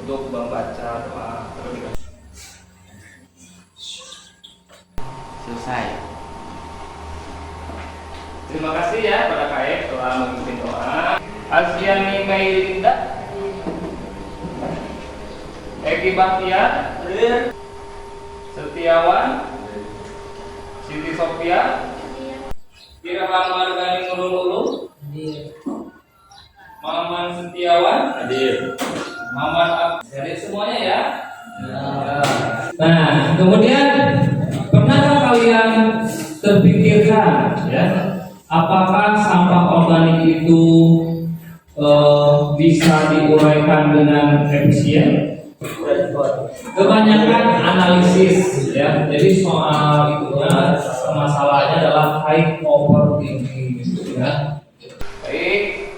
untuk membaca doa terlebih dahulu. Selesai. Terima kasih ya pada KF telah memimpin doa. Asyani Mailinda, Eki Bahtiar, Setiawan, Siti Sofia, Irham Margani Nurul, Maman Setiawan, Maman Jadi semuanya ya. Nah, kemudian pernahkah kalian terpikirkan ya, apakah sampah organik itu bisa diuraikan dengan efisien? Kebanyakan analisis ya, jadi soal itu masalahnya adalah high overthinking ya. Baik,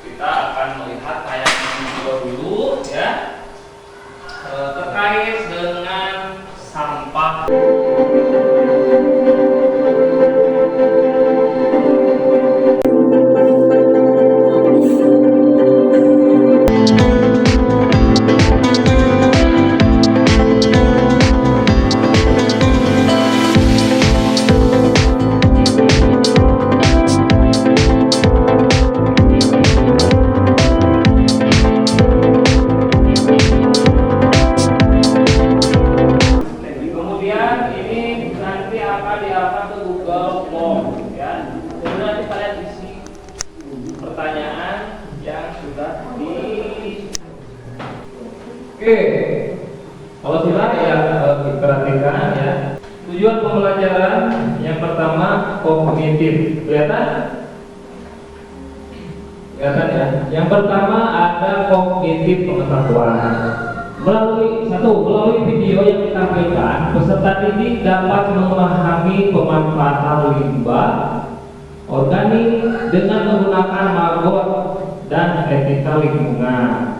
kita akan melihat tayangan video dulu ya, terkait dengan sampah. Oke, kalau tidak ya diperhatikan ya. Tujuan pembelajaran yang pertama kognitif, kelihatan ya. Yang pertama ada kognitif pengetahuan. Melalui video yang ditampilkan, peserta didik dapat memahami pemanfaatan limbah organik dengan menggunakan maggot dan etika lingkungan.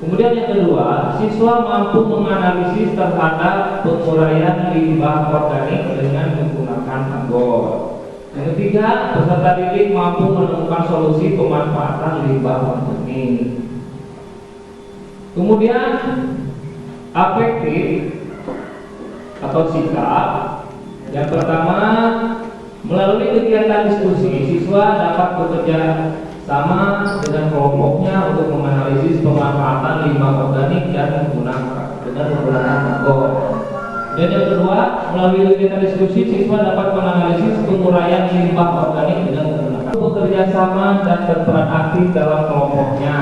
Kemudian yang kedua, siswa mampu menganalisis terhadap penguraian limbah organik dengan menggunakan maggot. Yang ketiga, peserta didik mampu menemukan solusi pemanfaatan limbah organik. Kemudian afektif atau sikap. Yang pertama, melalui kegiatan diskusi, siswa dapat bekerja sama dengan kelompoknya untuk menganalisis pemanfaatan limbah organik dan menggunakan maggot. Dan yang kedua, melalui kegiatan diskusi, siswa dapat menganalisis penguraian limbah organik dengan menggunakan bekerja sama dan berperan aktif dalam kelompoknya.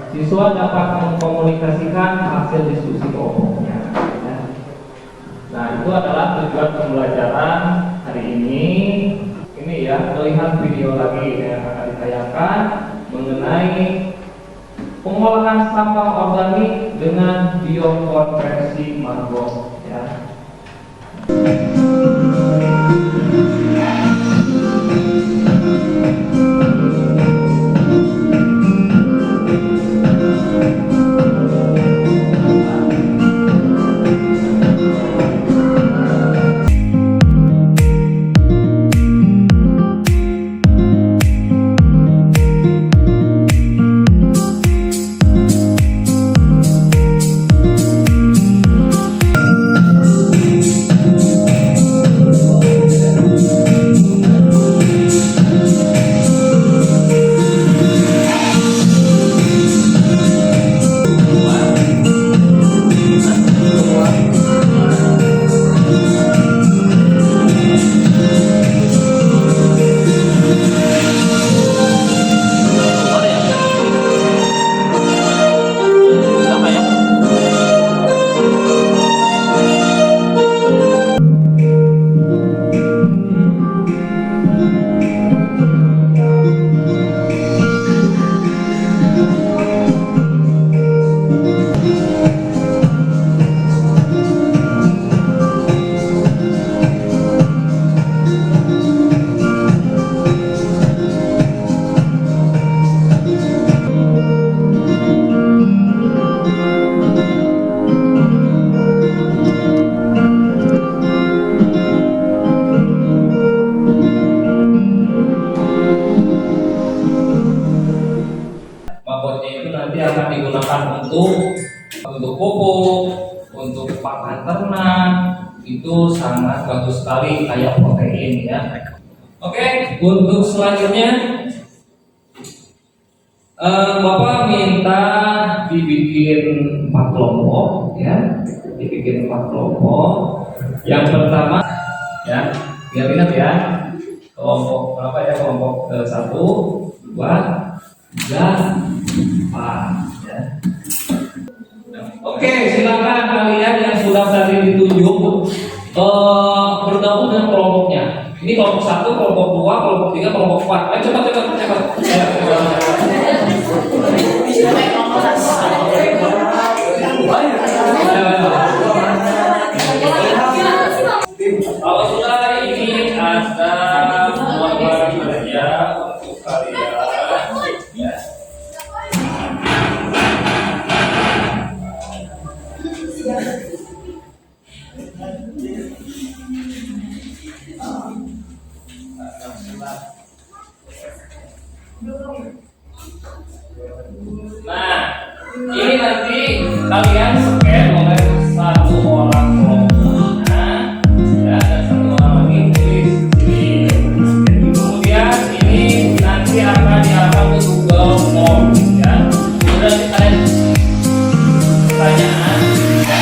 Siswa dapat mengkomunikasikan hasil diskusi kelompoknya. Nah, itu adalah tujuan pembelajaran hari ini. Ini ya, melihat video lagi yang akan ditayangkan mengenai pengolahan sampah organik dengan biokonversi maggot ya. pupuk, untuk pakan ternak, itu sangat bagus sekali kayak protein ya. Oke, untuk selanjutnya Bapak minta dibikin 4 kelompok ya, dibikin 4 kelompok. Yang pertama ya, biar ingat ya, kelompok berapa ya, kelompok ke 1, 2, 3, 4 ya. Oke, silakan kalian yang sudah tadi ditunjuk bergabung dengan kelompoknya. Ini kelompok 1, kelompok 2, kelompok 3, kelompok 4. Ayo cepat. Ya, kalau sudah ini ada gambar kerja untuk kalian ya. Nah, ini nanti kalian scan oleh 1 orang kelompoknya ya, dan 1 orang lagi tulis di sini. Kemudian ini nanti akan diarahkan ke Google Form ya. Kemudian kalian pertanyaan ya,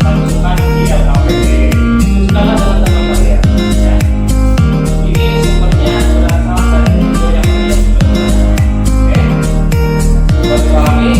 lakukan di LKPD. Sudahlah teman-teman kalian ya. Ini sumbernya berasal dari video yang kalian sudah. Oke, buat kami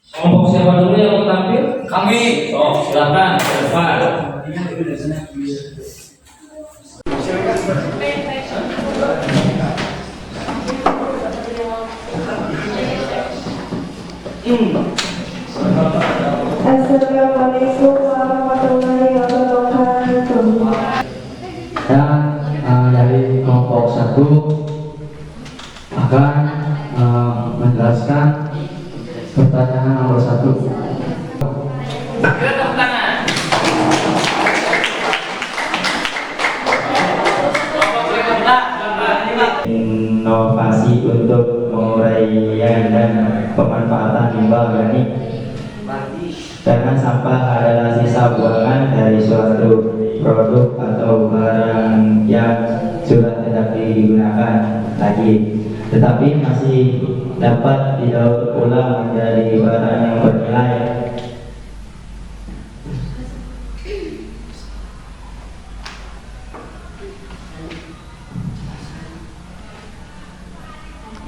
Kelompok siapa dulu yang mau tampil? Kami. Oh, silakan ke depan. Assalamualaikum warahmatullahi wabarakatuh. Dan dari kelompok 1 akan menjelaskan pertanyaan nomor 1. Inovasi untuk penguraian dan pemanfaatan limbah organik. Karena sampah adalah sisa buangan dari suatu produk atau barang yang sudah tidak digunakan lagi, tetapi masih dapat didaur ulang menjadi barang yang bernilai.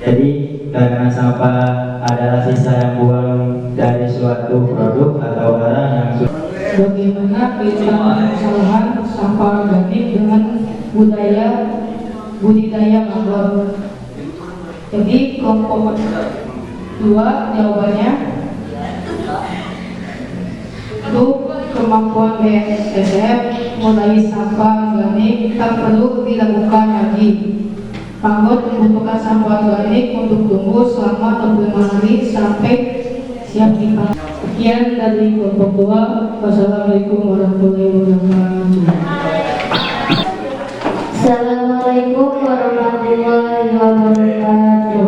Jadi karena sampah adalah sisa yang buang dari suatu produk atau barang yang Bagaimana kaitan kesalahan sampah organik dengan budidaya mangrove? Jadi kelompok 2 jawabannya untuk kemampuan BNSF mulai sampah organik tak perlu dilakukan lagi. Mangrove membutuhkan sampah organik untuk tumbuh selama 25 hari sampai siap dipanen. Sekian dari kelompok 2. Wassalamualaikum warahmatullahi wabarakatuh. Assalamualaikum warahmatullahi wabarakatuh.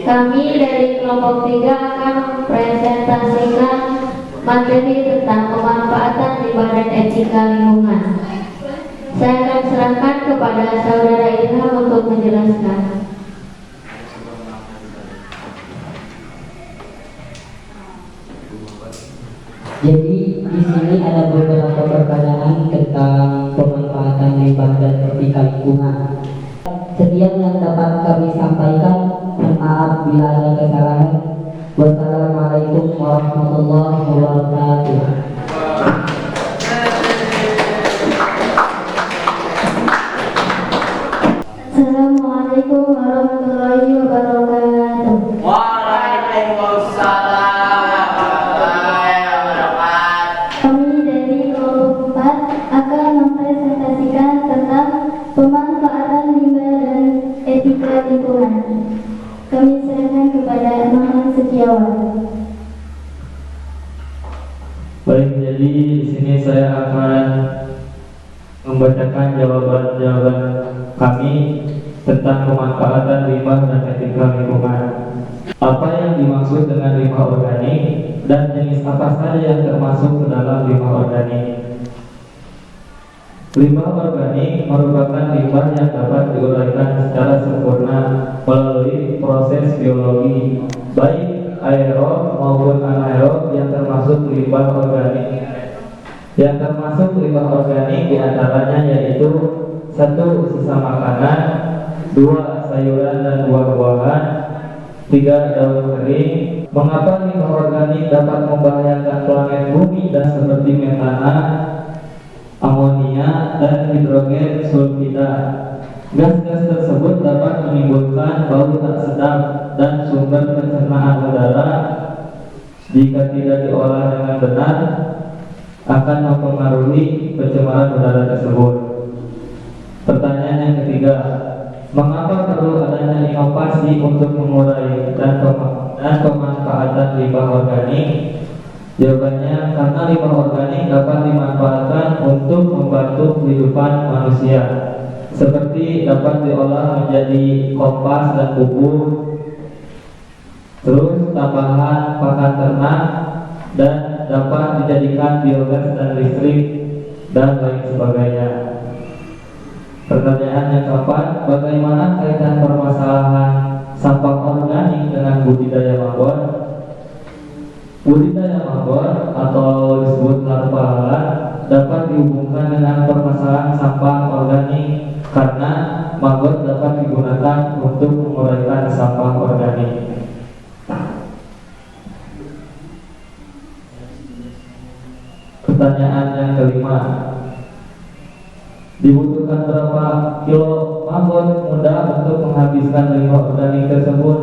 Kami dari kelompok 3 akan mempresentasikan materi tentang pemanfaatan limbah dan etika lingkungan. Saya akan serahkan kepada saudara Ilham untuk menjelaskan. Jadi di sini ada beberapa pertanyaan tentang pemanfaatan limbah dan etika lingkungan. Sekian yang dapat kami sampaikan. Maaf bila ada kesalahan. Wassalamualaikum warahmatullahi wabarakatuh. Assalamualaikum warahmatullahi wabarakatuh. Waalaikumsalam warahmatullahi wabarakatuh. Kami dari kelompok 4 akan mempresentasikan tentang pemanfaatan limbah dan etika lingkungan. Kami serahkan kepada Muhammad Setiawan. Baik, jadi di sini saya akan membacakan jawaban-jawaban kami tentang pemanfaatan limbah dan etika lingkungan. Apa yang dimaksud dengan limbah organik dan jenis apa saja yang termasuk ke dalam limbah organik? Limbah organik merupakan limbah yang dapat diuraikan secara sempurna melalui proses biologi, baik aerob maupun anaerob yang termasuk limbah organik. Yang termasuk limbah organik diantaranya yaitu 1. Sisa makanan, 2. Sayuran dan buah-buahan, 3. Daun kering. Mengapa limbah organik dapat membahayakan planet bumi dan seperti metana, amonia, dan hidrogen sulfida? Gas-gas tersebut dapat menimbulkan bau tak sedap dan sumber pencernaan udara. Jika tidak diolah dengan benar, akan mempengaruhi pencemaran udara tersebut. Pertanyaan yang ketiga, mengapa perlu adanya inovasi untuk mengurai dan pemanfaatan limbah organik? Jawabannya, karena limbah organik dapat dimanfaatkan untuk membantu kehidupan manusia, seperti dapat diolah menjadi kompas dan pupuk, terus tambahan pakan ternak, dan dapat dijadikan biogas dan listrik, dan lain sebagainya. Pertanyaan yang keempat, bagaimana kaitan permasalahan sampah organik dengan budidaya mangrove? Budidaya mangrove atau disebut larva lalat dapat dihubungkan dengan permasalahan sampah organik karena Pertanyaan yang kelima, dibutuhkan berapa kilo maggot muda untuk menghabiskan limbah organik tersebut?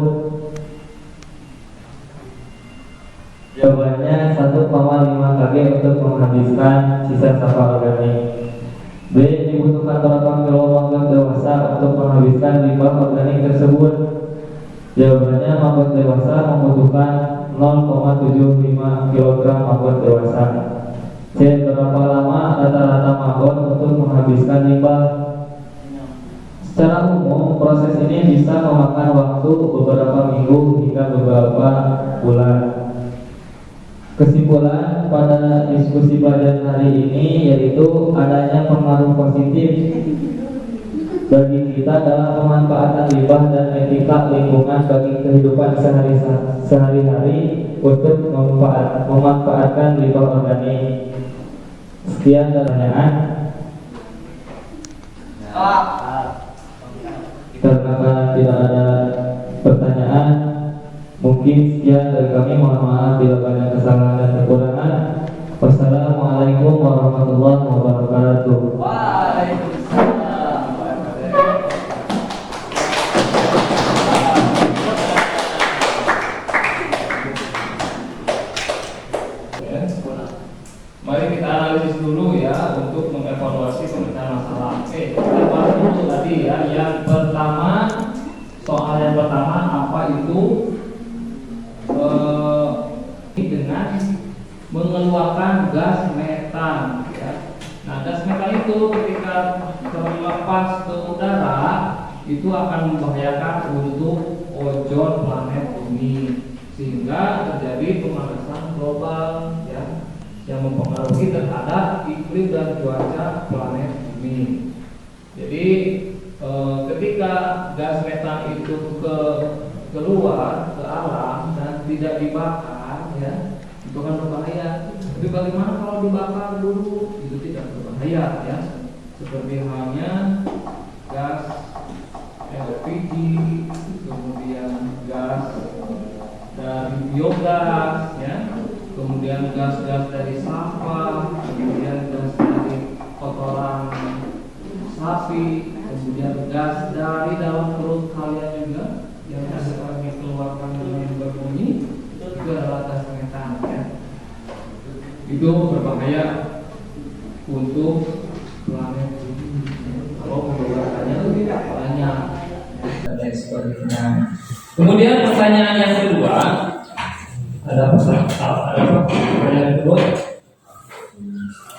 Jawabannya 1,5 kg untuk menghabiskan sisa sampah organik. B. Dibutuhkan berapa kilo maggot dewasa untuk menghabiskan limbah organik tersebut? Jawabannya maggot dewasa membutuhkan 0,75 kg maggot dewasa. C. Berapa lama rata-rata maggot untuk menghabiskan limbah? Secara umum, proses ini bisa memakan waktu beberapa minggu hingga beberapa bulan. Kesimpulan pada diskusi pada hari ini yaitu adanya pengaruh positif bagi kita dalam pemanfaatan limbah dan etika lingkungan bagi kehidupan sehari-hari untuk memanfaatkan limbah organik. Sekian pertanyaan. Karena tidak ada pertanyaan, mungkin sekian dari kami. Mohon maaf bila banyak kesalahan dan kekurangan. Wassalamualaikum warahmatullahi wabarakatuh. Mari kita analisis dulu ya untuk mengevaluasi pemecahan masalah. Oke, kita bahas dulu tadi ya. Yang pertama, soal yang pertama, apa itu dengan mengeluarkan gas metan ya. Nah, gas metan itu ketika terlepas ke udara itu akan membahayakan untuk ozon planet bumi, sehingga terjadi pemanasan global ya, yang mempengaruhi terhadap iklim dan cuaca planet bumi. Jadi ketika gas metan itu keluar ke alam dan tidak dibakar ya, itu kan berbahaya. Tapi bagaimana kalau dibakar dulu? Itu tidak berbahaya ya. Seperti halnya gas LPG, kemudian gas dari biogas ya, kemudian gas-gas dari sampah, kemudian gas dari kotoran sapi, kemudian gas dari dalam perut kalian juga yang akan dikeluarkan dengan berbunyi, itu juga adalah gas metan ya. Itu berbahaya untuk planet bumi kalau mengeluarkannya lebih banyak dan sebagainya. Kemudian pertanyaan yang kedua, ada pertanyaan kedua,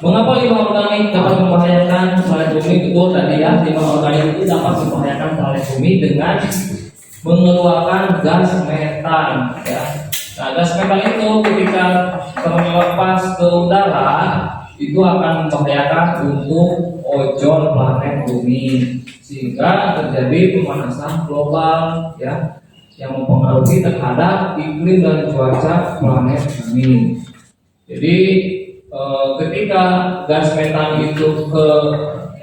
mengapa limbah organik dapat membahayakan planet bumi? Betul tadi ya, limbah organik itu dapat membahayakan planet bumi dengan mengeluarkan gas metan ya. Nah, gas metan itu ketika terlepas ke udara itu akan membahayakan untuk ozon planet bumi, sehingga terjadi pemanasan global ya, yang mempengaruhi terhadap iklim dan cuaca planet bumi. Jadi ketika gas metan itu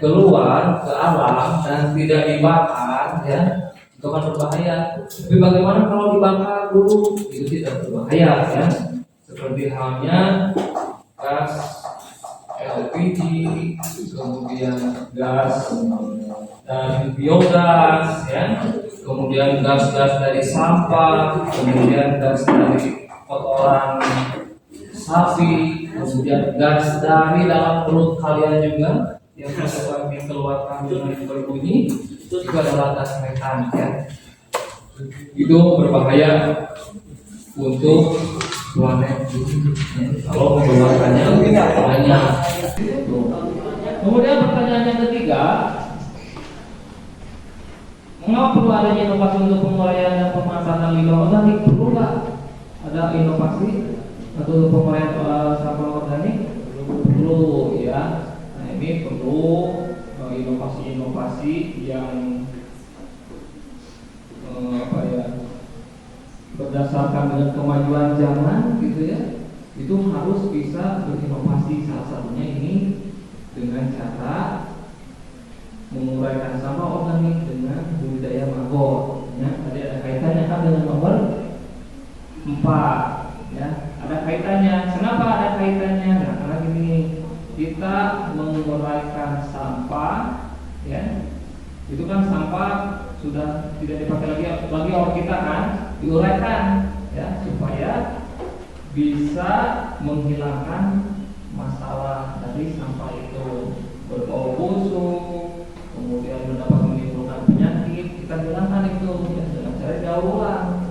keluar ke alam dan tidak dibakar ya, itu kan berbahaya. Tapi bagaimana kalau dibakar dulu? Itu tidak berbahaya ya. Seperti halnya gas LPG, kemudian gas dari biogas ya, kemudian gas-gas dari sampah, kemudian gas dari kotoran sapi, kemudian gas dari dalam perut kalian juga yang akan dikeluarkan dengan berbunyi, itu juga adalah gas metan ya. Itu berbahaya untuk planet bumi kalau mengeluarkannya banyak. Kemudian pertanyaan yang ketiga, mengapa perlu adanya inovasi untuk penguraian dan pemanfaatan limbah organik? Perlu nggak ada inovasi atau penguraian sampah organik? Perlu ya. Nah, ini perlu inovasi-inovasi yang berdasarkan dengan kemajuan zaman gitu ya. Itu harus bisa berinovasi, salah satunya ini dengan cara menguraikan sampah organik dengan budidaya maggot ya. Tadi ada kaitannya kan dengan nomor 4 ya, ada kaitannya. Kenapa ada kaitannya? Nah, karena gini, di kita menguraikan sampah, ya, itu kan sampah sudah tidak dipakai lagi oleh kita kan, diuraikan, ya, supaya bisa menghilangkan masalah dari sampah itu, berbau busuk, kemudian dapat menimbulkan penyakit, kita hilangkan itu ya, dengan cara daur ulang.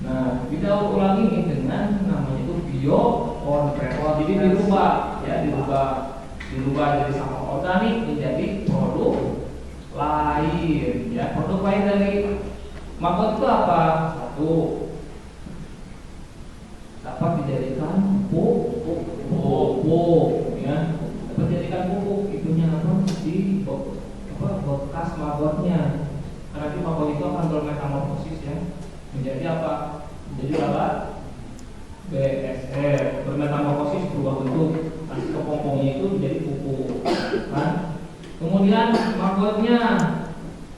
Nah, didaur ulang ini dengan namanya itu bioconverter. Jadi dirubah dari sampah organik menjadi produk lain. Ya, produk lain dari maggot itu apa? Satu, dapat dijadikan pupuk, ya. Dapat dijadikan pupuk. Itunya apa? Bekas maggotnya. Karena itu maggot itu akan bermetamorfosis ya. Menjadi apa? Menjadi alat BSR, bermetamorfosis berubah bentuk. Nanti kepompongnya itu menjadi pupuk, kan? Kemudian maggotnya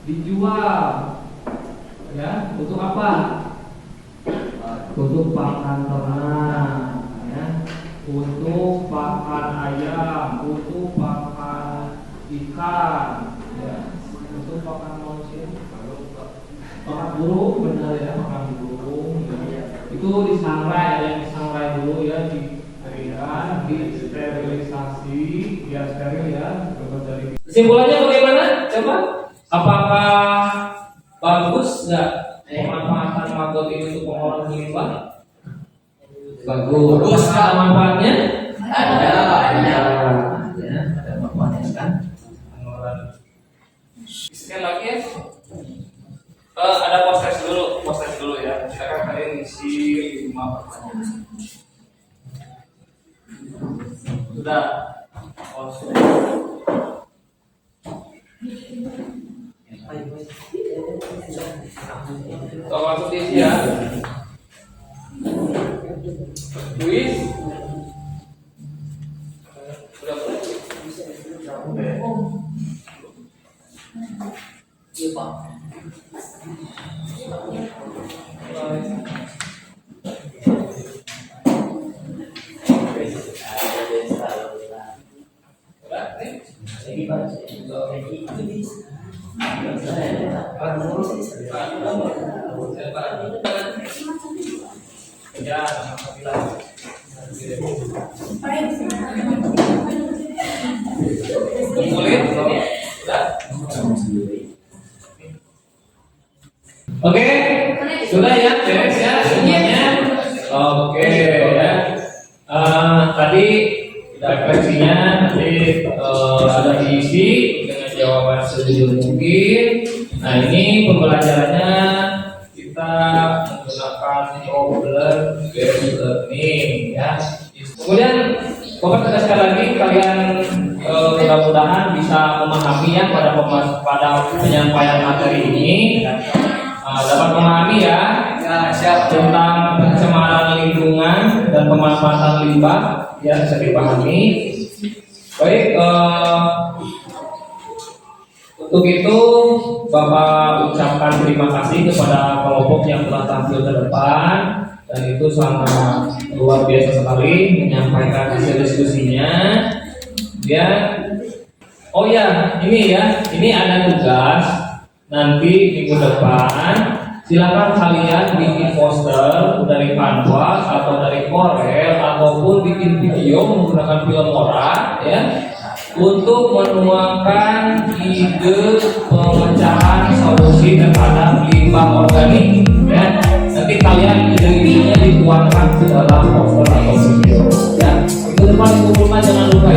dijual, ya, untuk apa? Untuk pakan ternak, ya, untuk pakan ayam, untuk pakan ikan, ya, untuk pakan manusia. Pakan burung, benar ya, pakan burung, ya. Itu disangrai, ada yang disangrai dulu ya, dikeringkan, disterilisasi, biar steril ya. Kesimpulannya bagaimana? Coba, apakah bagus nggak pemanfaatan maggot ini untuk pengolahan limbah? Bagus. Ada manfaatnya? Ada. Ya, ada manfaatnya kan? Sekali lagi ya. Ada proses dulu ya. Silakan kalian isi 5 pertanyaan. Sudah. Masuk diisi ya. Kuis. Sudah boleh? Iya, Pak. Oke, sudah ya, beres ya semuanya. Oke ya. Tadi refleksinya nanti sudah diisi dengan jawaban sejujur mungkin. Nah, ini pembelajarannya kita menggunakan problem based learning ya. Kemudian Bapak tegaskan lagi kalian mudah-mudahan bisa memahami ya pada penyampaian materi ini. Dapat memahami ya tentang pencemaran lingkungan dan pemanfaatan limbah ya, bisa dipahami. Baik, untuk itu Bapak ucapkan terima kasih kepada kelompok yang telah tampil ke depan, dan itu sangat luar biasa sekali menyampaikan hasil diskusinya. Ya, oh ya, ini ada tugas. Nanti minggu depan silakan kalian bikin poster dari kanvas atau dari Corel ataupun bikin video menggunakan film Mora ya, untuk menuangkan ide pemecahan solusi terhadap limbah organik ya. Nanti kalian ide-idenya dituangkan ke dalam poster atau video ya. Minggu depan dikumpulkan, jangan lupa